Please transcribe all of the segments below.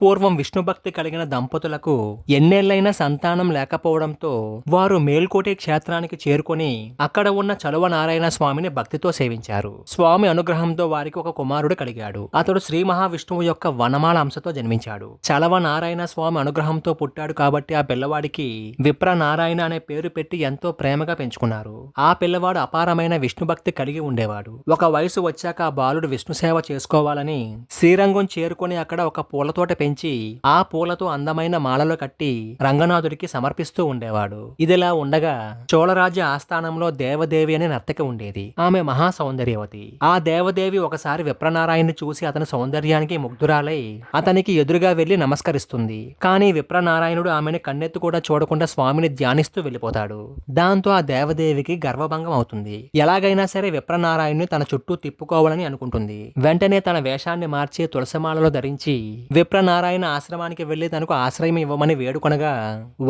పూర్వం విష్ణుభక్తి కలిగిన దంపతులకు ఎన్నేళ్లైనా సంతానం లేకపోవడంతో వారు మేల్కోటి క్షేత్రానికి చేరుకొని అక్కడ ఉన్న చలువ నారాయణ స్వామిని భక్తితో సేవించారు. స్వామి అనుగ్రహంతో వారికి ఒక కుమారుడు కలిగాడు. అతడు శ్రీ మహావిష్ణువు యొక్క వనమాల అంశతో జన్మించాడు. చలవ నారాయణ స్వామి అనుగ్రహంతో పుట్టాడు కాబట్టి ఆ పిల్లవాడికి విప్ర నారాయణ అనే పేరు పెట్టి ఎంతో ప్రేమగా పెంచుకున్నారు. ఆ పిల్లవాడు అపారమైన విష్ణుభక్తి కలిగి ఉండేవాడు. ఒక వయసు వచ్చాక ఆ బాలుడు విష్ణు సేవ చేసుకోవాలని శ్రీరంగం చేరుకొని అక్కడ ఒక పూలతోట పెంచి ఆ పూలతో అందమైన మాలలో కట్టి రంగనాథుడికి సమర్పిస్తూ ఉండేవాడు. ఇదిలా ఉండగా చోళరాజ్య ఆస్థానంలో దేవదేవి అనే నర్తకి ఉండేది. ఆమె మహా సౌందర్యవతి. ఆ దేవదేవి ఒకసారి విప్రనారాయణ్ని చూసి అతని సౌందర్యానికి ముగ్ధురాలై అతనికి ఎదురుగా వెళ్లి నమస్కరిస్తుంది. కానీ విప్రనారాయణుడు ఆమెను కన్నెత్తు కూడా చూడకుండా స్వామిని ధ్యానిస్తూ వెళ్లిపోతాడు. దాంతో ఆ దేవదేవికి గర్వభంగం అవుతుంది. ఎలాగైనా సరే విప్రనారాయణ్ని తన చుట్టూ తిప్పుకోవాలని అనుకుంటుంది. వెంటనే తన వేషాన్ని మార్చి తులసిమాలలో ధరించి విప్రనారాయణ ఆశ్రమానికి వెళ్లి తనకు ఆశ్రయం ఇవ్వమని వేడుకొనగా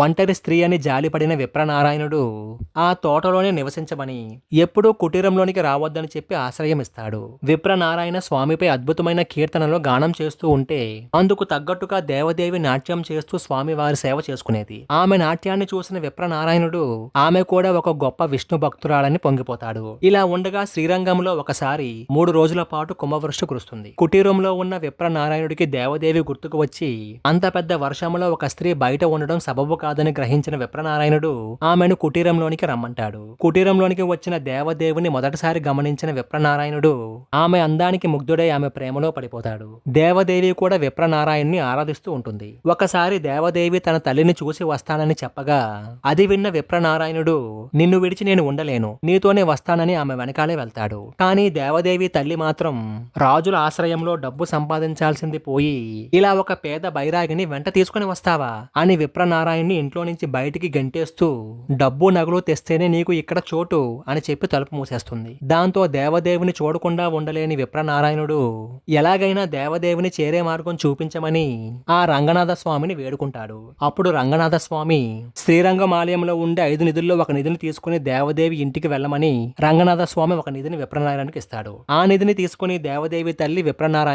ఒంటరి స్త్రీ అని జాలిపడిన విప్రనారాయణుడు ఆ తోటలోనే నివసించమని ఎప్పుడూ కుటీరంలోనికి రావద్దని చెప్పి ఆశ్రయం ఇస్తాడు. విప్రనారాయణ స్వామిపై అద్భుతమైన కీర్తనలో గానం చేస్తూ ఉంటే అందుకు తగ్గట్టుగా దేవదేవి నాట్యం చేస్తూ స్వామి వారి సేవ చేసుకునేది. ఆమె నాట్యాన్ని చూసిన విప్రనారాయణుడు ఆమె కూడా ఒక గొప్ప విష్ణు భక్తురాలని పొంగిపోతాడు. ఇలా ఉండగా శ్రీరంగంలో ఒకసారి 3 రోజుల పాటు కుంభవృష్టి కురుస్తుంది. కుటీరంలో ఉన్న విప్రనారాయణుడికి దేవదేవి గుర్తుకు వచ్చి అంత పెద్ద వర్షంలో ఒక స్త్రీ బయట ఉండడం సబబు కాదని గ్రహించిన విప్రనారాయణుడు ఆమెను కుటీరంలోనికి రమ్మంటాడు. కుటీరంలోనికి వచ్చిన దేవదేవుని మొదటిసారి గమనించిన విప్రనారాయణుడు ఆమె అందానికి ముగ్ధుడై ఆమె ప్రేమలో పడిపోతాడు. దేవదేవి కూడా విప్రనారాయణ్ణి ఆరాధిస్తూ ఉంటుంది. ఒకసారి దేవదేవి తన తల్లిని చూసి వస్తానని చెప్పగా అది విన్న విప్రనారాయణుడు నిన్ను విడిచి నేను ఉండలేను, నీతోనే వస్తానని ఆమె వెనకాలే వెళ్తాడు. కానీ దేవదేవి తల్లి మాత్రం రాజుల ఆశ్రయంలో డబ్బు సంపాదించాల్సింది పోయి ఇలా ఒక పేద బైరాగిని వెంట తీసుకుని వస్తావా అని విప్రనారాయణ్ణి ఇంట్లో నుంచి బయటికి గంటేస్తూ డబ్బు నగలు తెస్తేనే నీకు ఇక్కడ చోటు అని చెప్పి తలుపు మూసేస్తుంది. దాంతో దేవదేవిని చూడకుండా ఉండలేని విప్రనారాయణుడు ఎలాగైనా దేవదేవిని చేరే మార్గం చూపించమని ఆ రంగనాథ స్వామిని వేడుకుంటాడు. అప్పుడు రంగనాథ స్వామి శ్రీరంగం ఆలయంలో ఉండే 5 నిధుల్లో ఒక నిధిని తీసుకుని దేవదేవి ఇంటికి వెళ్ళమని రంగనాథ స్వామి ఒక నిధిని విప్రనారాయణకి ఇస్తాడు. ఆ నిధిని తీసుకుని దేవదేవి తల్లి విప్రనారాయణ